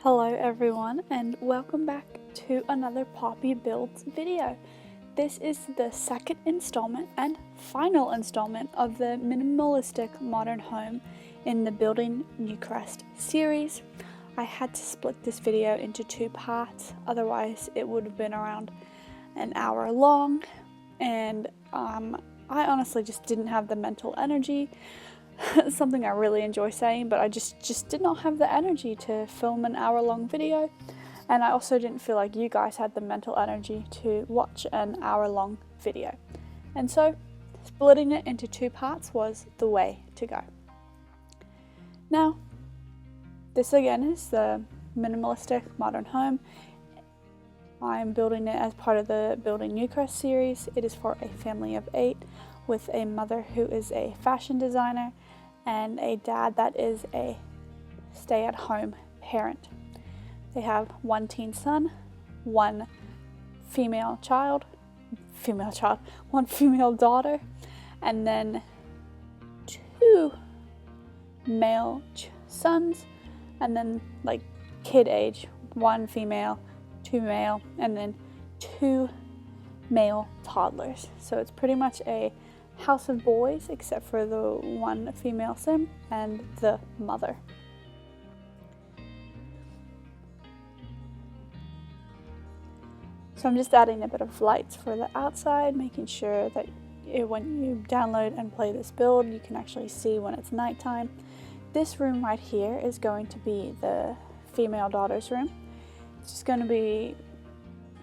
Hello everyone and welcome back to another Poppy Builds video. This is the second installment and final installment of the Minimalistic Modern Home in the Building Newcrest series. I had to split this video into two parts, otherwise it would have been around an hour long, and I honestly just didn't have the mental energy. Something I really enjoy saying, but I just did not have the energy to film an hour-long video, and I also didn't feel like you guys had the mental energy to watch an hour-long video, and so splitting it into two parts was the way to go. Now, this again is the Minimalistic Modern Home. I'm building it as part of the Building Newcrest series. It is for a family of 8 with a mother who is a fashion designer and a dad that is a stay-at-home parent. They have one teen son, one female daughter, and then 2 male sons, and then like kid age, 1 female, 2 male, and then 2 male toddlers. So it's pretty much a house of boys except for the 1 female sim and the mother. So I'm just adding a bit of lights for the outside, making sure that when you download and play this build, you can actually see when it's nighttime. This room right here is going to be the female daughter's room. It's just going to be,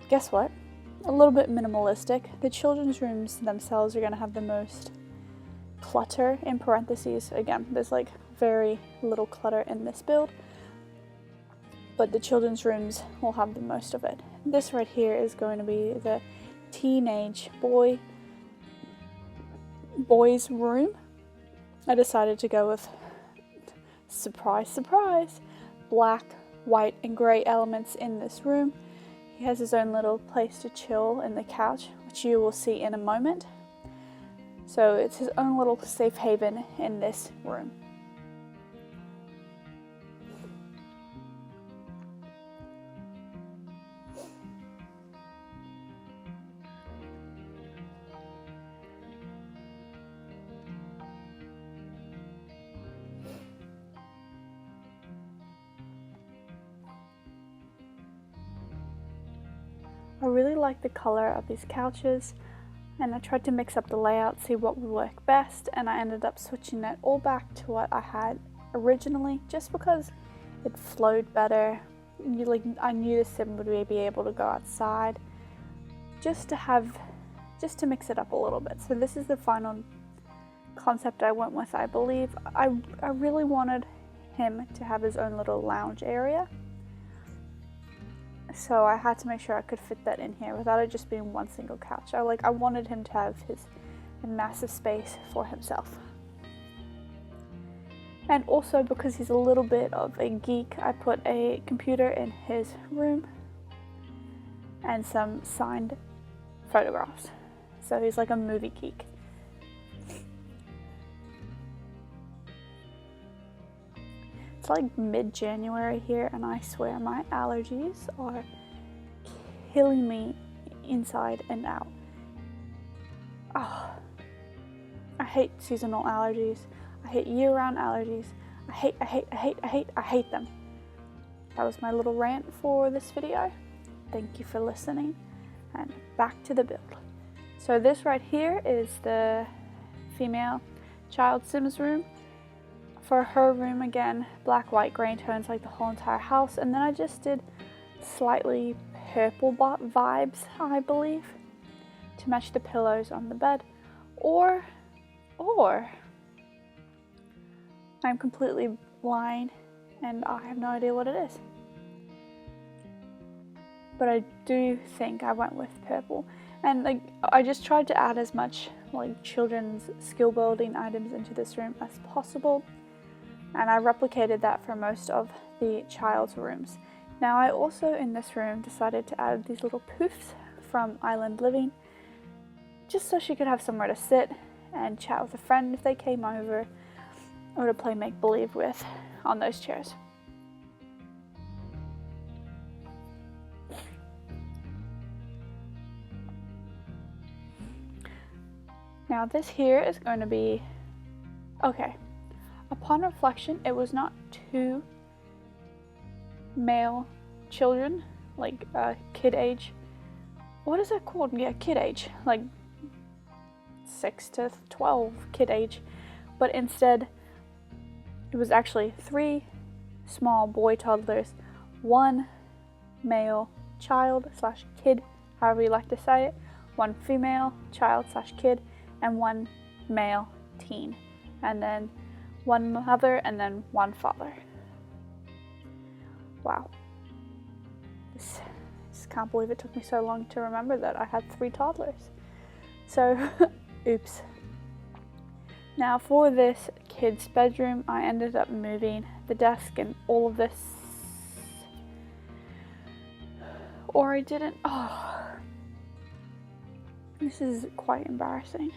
guess what? A little bit minimalistic. The children's rooms themselves are going to have the most clutter, in parentheses. Again, there's like very little clutter in this build, but the children's rooms will have the most of it. This right here is going to be the teenage boy's room. I decided to go with, surprise, black, white, and gray elements in this room. He has his own little place to chill in the couch, which you will see in a moment. So it's his own little safe haven in this room. I really like the color of these couches, and I tried to mix up the layout, see what would work best, and I ended up switching it all back to what I had originally just because it flowed better. I knew the sim would be able to go outside just to mix it up a little bit. So this is the final concept I went with, I believe. I really wanted him to have his own little lounge area. So I had to make sure I could fit that in here without it just being one single couch. I wanted him to have his massive space for himself. And also because he's a little bit of a geek, I put a computer in his room and some signed photographs. So he's like a movie geek. It's like mid-January here, and I swear my allergies are killing me inside and out. Oh, I hate seasonal allergies. I hate year-round allergies. I hate them. That was my little rant for this video. Thank you for listening, and back to the build. So this right here is the female child Sims room. For her room, again, black, white, gray tones like the whole entire house, and then I just did slightly purple vibes, I believe, to match the pillows on the bed, or I'm completely blind and I have no idea what it is. But I do think I went with purple, and I just tried to add as much children's skill building items into this room as possible. And I replicated that for most of the child's rooms. Now I also in this room decided to add these little poofs from Island Living, just so she could have somewhere to sit and chat with a friend if they came over, or to play make-believe with on those chairs. Now this here is going to be, okay, upon reflection, it was not two male children, like kid age. What is that called? Yeah, kid age, like 6 to 12 kid age. But instead, it was actually 3 small boy toddlers, 1 male child slash kid, however you like to say it, 1 female child slash kid, and 1 male teen, and then 1 mother, and then 1 father. Wow. Just can't believe it took me so long to remember that I had 3 toddlers. So, oops. Now for this kid's bedroom, I ended up moving the desk and all of this. Or I didn't. Oh, this is quite embarrassing.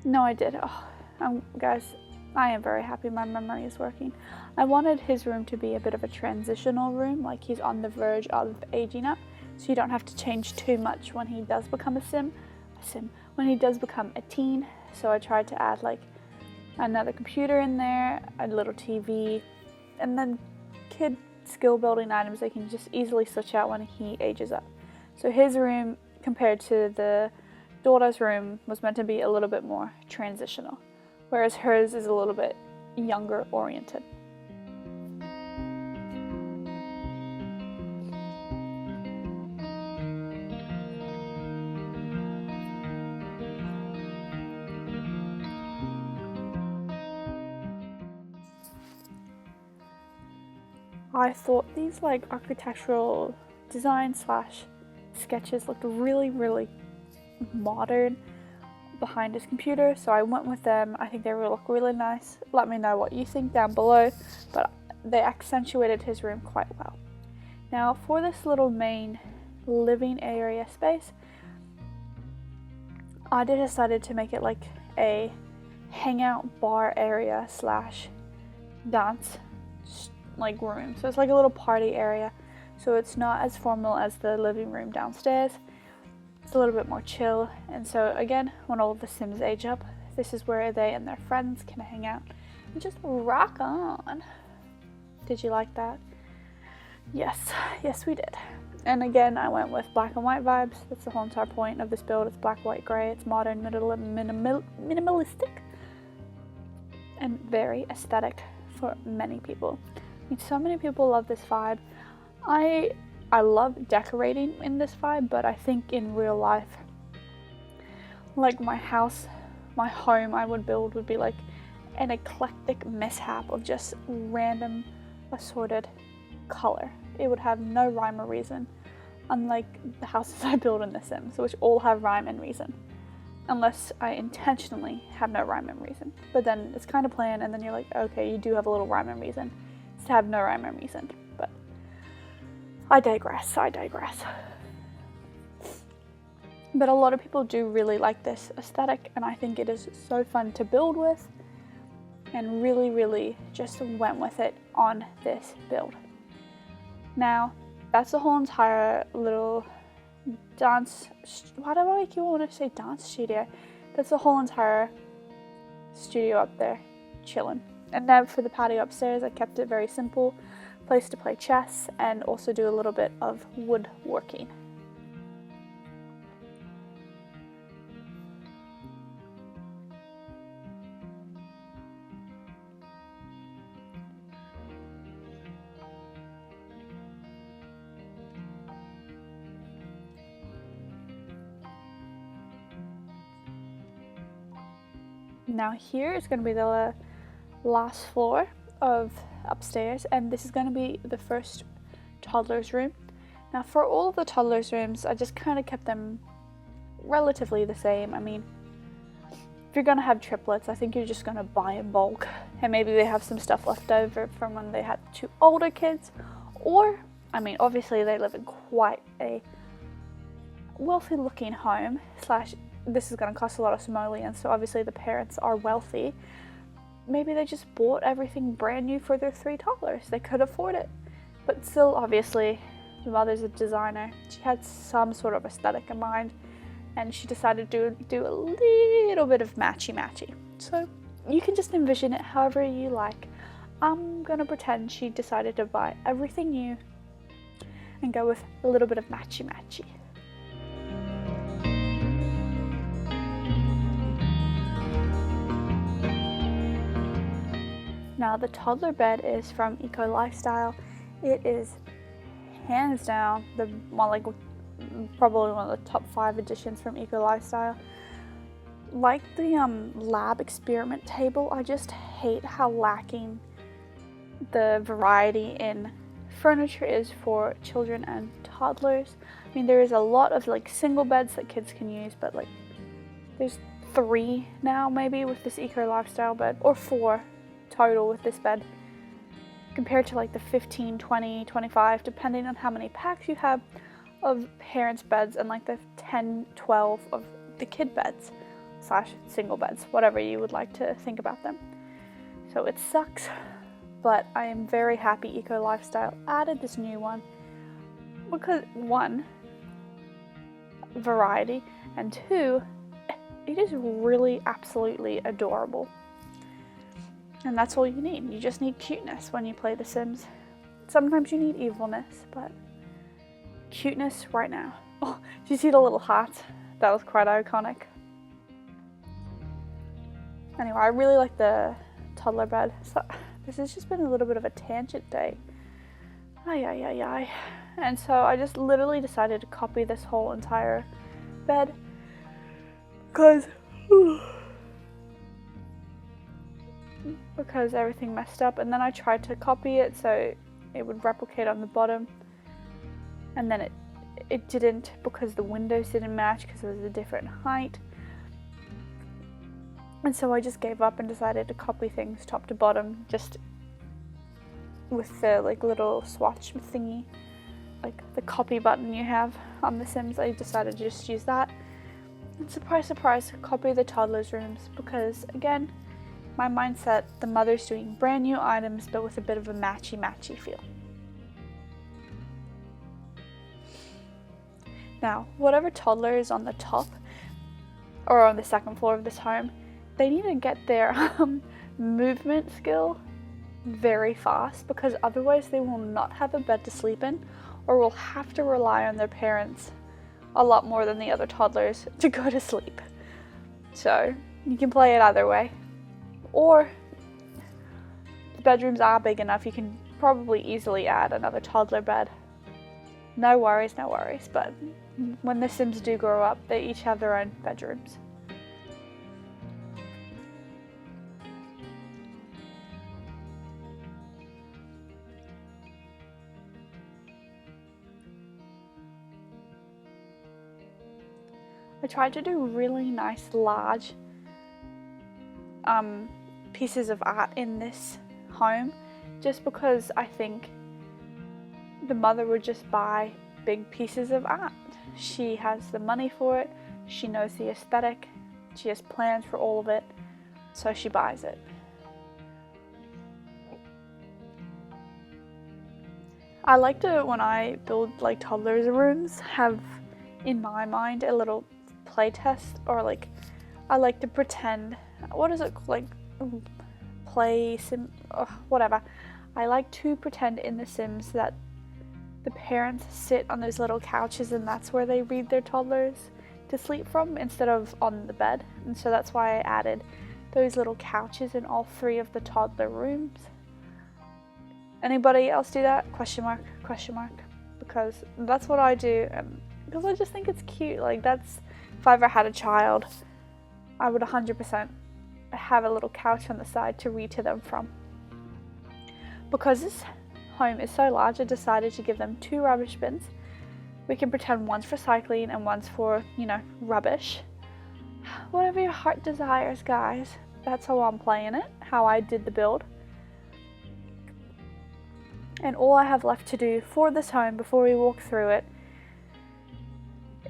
No, I did. Oh, guys, I am very happy my memory is working. I wanted his room to be a bit of a transitional room, like he's on the verge of aging up, so you don't have to change too much when he does become when he does become a teen. So I tried to add like another computer in there, a little TV, and then kid skill building items they can just easily switch out when he ages up. So his room compared to the daughter's room was meant to be a little bit more transitional, whereas hers is a little bit younger oriented. I thought these like architectural design slash sketches looked really, really modern behind his computer, so I went with them. I think they will look really nice. Let me know what you think down below, but they accentuated his room quite well. Now for this little main living area space, I decided to make it like a hangout bar area slash dance like room. So it's like a little party area, so it's not as formal as the living room downstairs. It's a little bit more chill, and so again, when all of the Sims age up, this is where they and their friends can hang out and just rock on. Did you like that? Yes, we did. And again, I went with black and white vibes. That's the whole entire point of this build. It's black, white, grey. It's modern, minimalistic, and very aesthetic for many people. I mean, so many people love this vibe. I love decorating in this vibe, but I think in real life, like my home I would build would be like an eclectic mishap of just random assorted color. It would have no rhyme or reason, unlike the houses I build in The Sims, which all have rhyme and reason. Unless I intentionally have no rhyme and reason. But then it's kind of planned, and then you're like, okay, you do have a little rhyme and reason. It's to have no rhyme and reason. But I digress. But a lot of people do really like this aesthetic, and I think it is so fun to build with, and really, really just went with it on this build. Now, that's the whole entire little dance, why do I keep wanting to say dance studio? That's the whole entire studio up there, chilling. And then for the patio upstairs, I kept it very simple, place to play chess and also do a little bit of woodworking. Now here is going to be the last floor of upstairs, and this is going to be the first toddler's room. Now for all of the toddler's rooms, I just kind of kept them relatively the same. I mean, if you're going to have triplets, I think you're just going to buy in bulk, and maybe they have some stuff left over from when they had 2 older kids, or, I mean, obviously they live in quite a wealthy looking home, slash this is going to cost a lot of simoleons, so obviously the parents are wealthy. Maybe they just bought everything brand new for their 3 toddlers. They could afford it. But still, obviously, the mother's a designer. She had some sort of aesthetic in mind, and she decided to do a little bit of matchy-matchy. So you can just envision it however you like. I'm gonna pretend she decided to buy everything new and go with a little bit of matchy-matchy. Now the toddler bed is from Eco Lifestyle. It is hands down the one, like probably one of the top 5 additions from Eco Lifestyle. Like the lab experiment table, I just hate how lacking the variety in furniture is for children and toddlers. I mean, there is a lot of like single beds that kids can use, but like there's 3 now maybe with this Eco Lifestyle bed, or 4 total with this bed, compared to like the 15, 20, 25, depending on how many packs you have of parents' beds, and like the 10, 12 of the kid beds / single beds, whatever you would like to think about them. So it sucks, but I am very happy Eco Lifestyle added this new one because 1, variety, and 2, it is really absolutely adorable. And that's all you need. You just need cuteness when you play The Sims. Sometimes you need evilness, but cuteness right now. Oh, did you see the little heart? That was quite iconic. Anyway, I really like the toddler bed. So this has just been a little bit of a tangent day. Ay. And so I just literally decided to copy this whole entire bed because everything messed up, and then I tried to copy it so it would replicate on the bottom, and then it didn't, because the windows didn't match because it was a different height. And so I just gave up and decided to copy things top to bottom, just with the like little swatch thingy, like the copy button you have on The Sims. I decided to just use that, and surprise surprise, copy the toddlers' rooms, because again, my mindset, the mother's doing brand new items but with a bit of a matchy feel. Now, whatever toddler is on the top or on the second floor of this home, they need to get their movement skill very fast, because otherwise they will not have a bed to sleep in, or will have to rely on their parents a lot more than the other toddlers to go to sleep. So you can play it either way. Or the bedrooms are big enough, you can probably easily add another toddler bed. No worries, but when the Sims do grow up, they each have their own bedrooms. I tried to do really nice large pieces of art in this home, just because I think the mother would just buy big pieces of art. She has the money for it, she knows the aesthetic, she has plans for all of it, so she buys it. I like to, when I build like toddlers' rooms, have in my mind a little play test, or like I like to pretend, what is it, like play sim, whatever. I like to pretend in The Sims that the parents sit on those little couches and that's where they read their toddlers to sleep from, instead of on the bed. And so that's why I added those little couches in all 3 of the toddler rooms. Anybody else do that? Question mark. Because that's what I do, and because I just think it's cute. Like, that's, if I ever had a child, I would 100% have a little couch on the side to read to them from. Because this home is so large, I decided to give them 2 rubbish bins. We can pretend one's for cycling and one's for, rubbish. Whatever your heart desires, guys. That's how I'm playing it, how I did the build. And all I have left to do for this home before we walk through it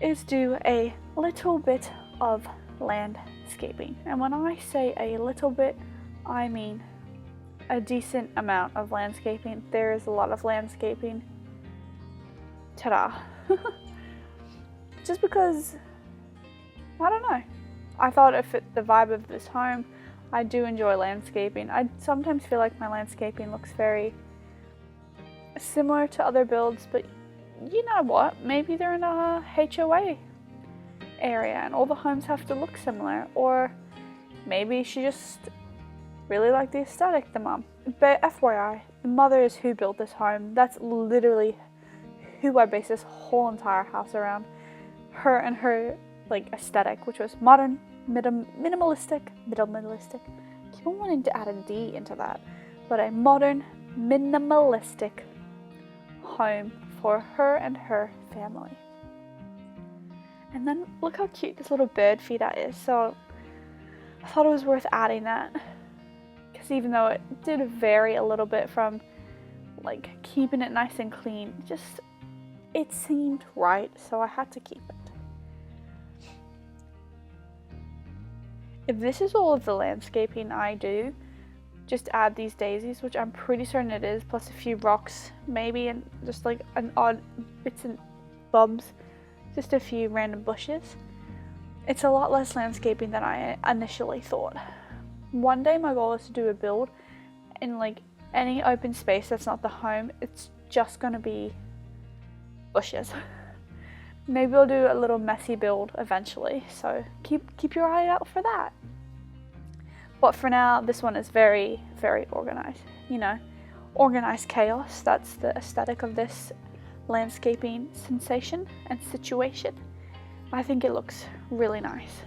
is do a little bit of landscaping. And when I say a little bit, I mean a decent amount of landscaping. There is a lot of landscaping. Ta-da! Just because I don't know. I thought it fit the vibe of this home. I do enjoy landscaping. I sometimes feel like my landscaping looks very similar to other builds, but you know what? Maybe they're in a HOA area and all the homes have to look similar, or maybe she just really liked the aesthetic, the mom. But FYI, the mother is who built this home. That's literally who I based this whole entire house around. Her and her like aesthetic, which was modern, minimalistic. Keep on wanting to add a D into that, but a modern, minimalistic home for her and her family. And then look how cute this little bird feeder is. So I thought it was worth adding that, because even though it did vary a little bit from like keeping it nice and clean, it seemed right, so I had to keep it. If this is all of the landscaping I do, just add these daisies, which I'm pretty certain it is, plus a few rocks maybe, and just like an odd bits and bobs, just a few random bushes. It's a lot less landscaping than I initially thought. One day my goal is to do a build in like any open space that's not the home. It's just gonna be bushes. Maybe I'll do a little messy build eventually, so keep your eye out for that. But for now, this one is very, very organized. You know, organized chaos. That's the aesthetic of this landscaping sensation and situation. I think it looks really nice.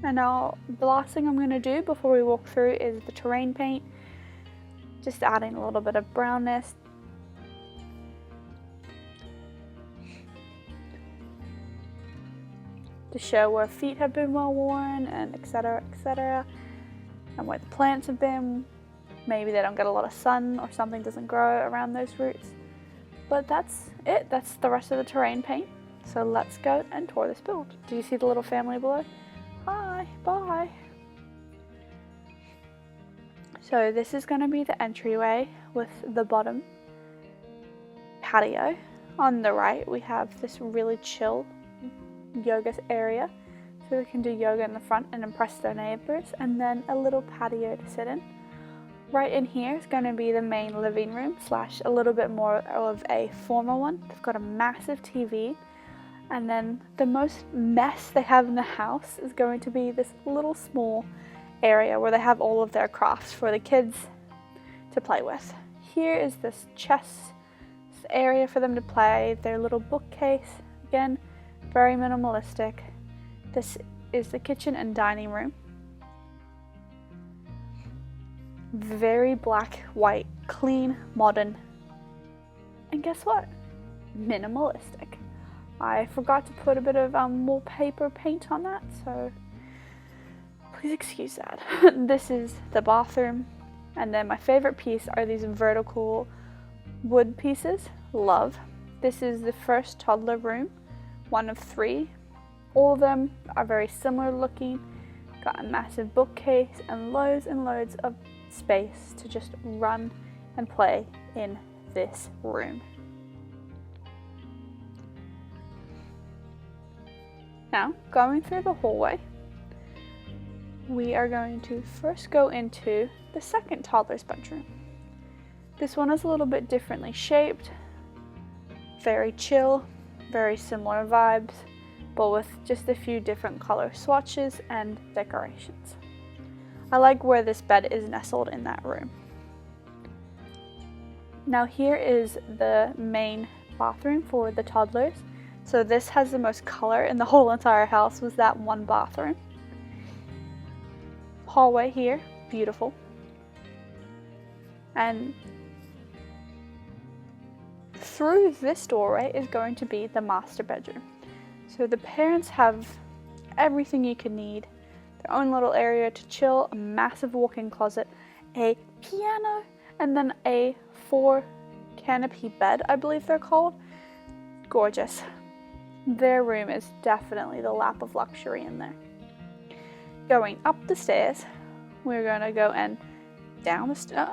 And now the last thing I'm going to do before we walk through is the terrain paint. Just adding a little bit of brownness. To show where feet have been well worn, and etc, etc. And where the plants have been. Maybe they don't get a lot of sun or something doesn't grow around those roots. But that's it. That's the rest of the terrain paint. So let's go and tour this build. Do you see the little family below? Hi, bye. So this is going to be the entryway with the bottom patio. On the right we have this really chill yoga area, so they can do yoga in the front and impress their neighbors, and then a little patio to sit in. Right in here is going to be the main living room slash a little bit more of a formal one. They've got a massive TV. And then the most mess they have in the house is going to be this little small area where they have all of their crafts for the kids to play with. Here is this chess area for them to play, their little bookcase. Again, very minimalistic. This is the kitchen and dining room. Very black, white, clean, modern. And guess what? Minimalistic. I forgot to put a bit of wallpaper paint on that, so please excuse that. This is the bathroom, and then my favorite piece are these vertical wood pieces. Love. This is the first toddler room, one of 3. All of them are very similar looking. Got a massive bookcase and loads of space to just run and play in this room. Now, going through the hallway, we are going to first go into the second toddler's bedroom. This one is a little bit differently shaped, very chill, very similar vibes, but with just a few different color swatches and decorations. I like where this bed is nestled in that room. Now here is the main bathroom for the toddlers. So this has the most color in the whole entire house, was that one bathroom. Hallway here, beautiful. And through this doorway is going to be the master bedroom. So the parents have everything you could need. Their own little area to chill, a massive walk-in closet, a piano, and then a 4 canopy bed, I believe they're called. Gorgeous. Their room is definitely the lap of luxury in there. Going up the stairs, we're going to go and down the stairs.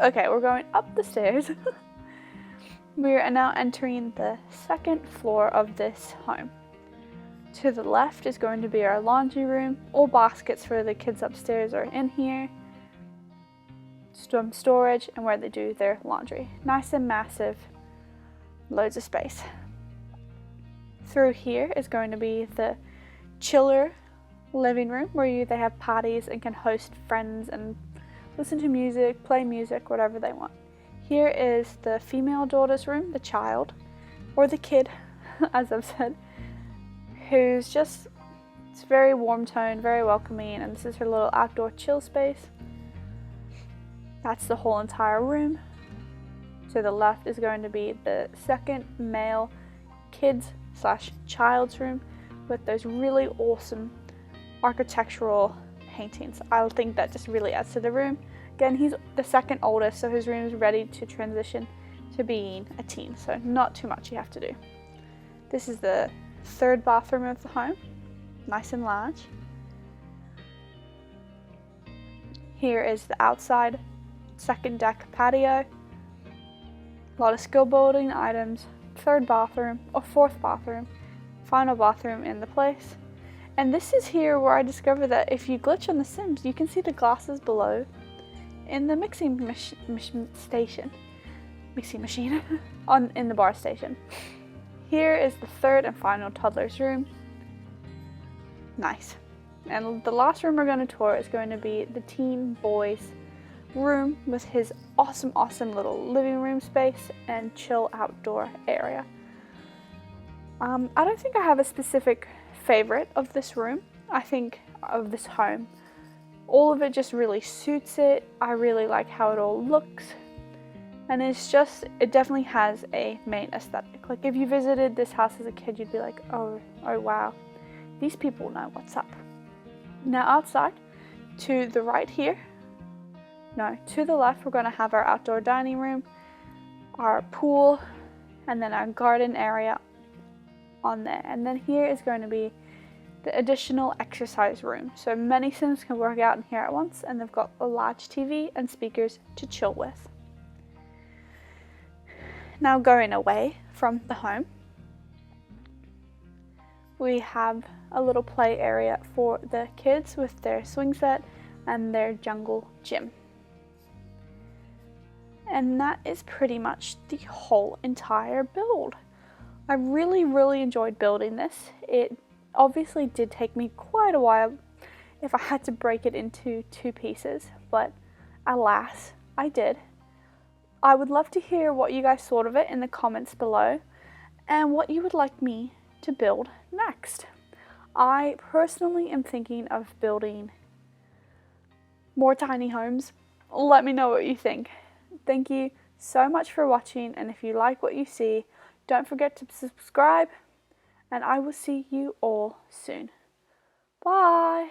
Okay, we're going up the stairs. We are now entering the second floor of this home. To the left is going to be our laundry room. All baskets for the kids upstairs are in here. Some storage and where they do their laundry. Nice and massive. Loads of space. Through here is going to be the chiller living room where they have parties and can host friends and listen to music, play music, whatever they want. Here is the female daughter's room, the child, or the kid, as I've said, who's just, it's very warm tone, very welcoming, and this is her little outdoor chill space. That's the whole entire room. To the left is going to be the second male kids/child's room with those really awesome architectural paintings. I think that just really adds to the room. Again, he's the second oldest, so his room is ready to transition to being a teen, so not too much you have to do. This is the third bathroom of the home, nice and large. Here is the outside second deck patio. A lot of skill building items. Third bathroom, or fourth bathroom, final bathroom in the place. And this is here where I discovered that if you glitch on The Sims, you can see the glasses below in the mixing machine in the bar station. Here is the third and final toddler's room. Nice. And the last room we're going to tour is going to be the teen boy's room with his awesome little living room space and chill outdoor area. I don't think I have a specific favorite of this room. I think of this home, all of it just really suits it. I really like how it all looks, and it definitely has a main aesthetic. Like if you visited this house as a kid, you'd be like, oh wow, these people know what's up. Now outside, to the right here, no, to the left, we're going to have our outdoor dining room, our pool, and then our garden area on there. And then here is going to be the additional exercise room. So many Sims can work out in here at once, and they've got a large TV and speakers to chill with. Now going away from the home, we have a little play area for the kids with their swing set and their jungle gym. And that is pretty much the whole entire build. I really enjoyed building this. It obviously did take me quite a while if I had to break it into 2 pieces, but alas, I did. I would love to hear what you guys thought of it in the comments below and what you would like me to build next. I personally am thinking of building more tiny homes. Let me know what you think. Thank you so much for watching, and if you like what you see, don't forget to subscribe, and I will see you all soon. Bye!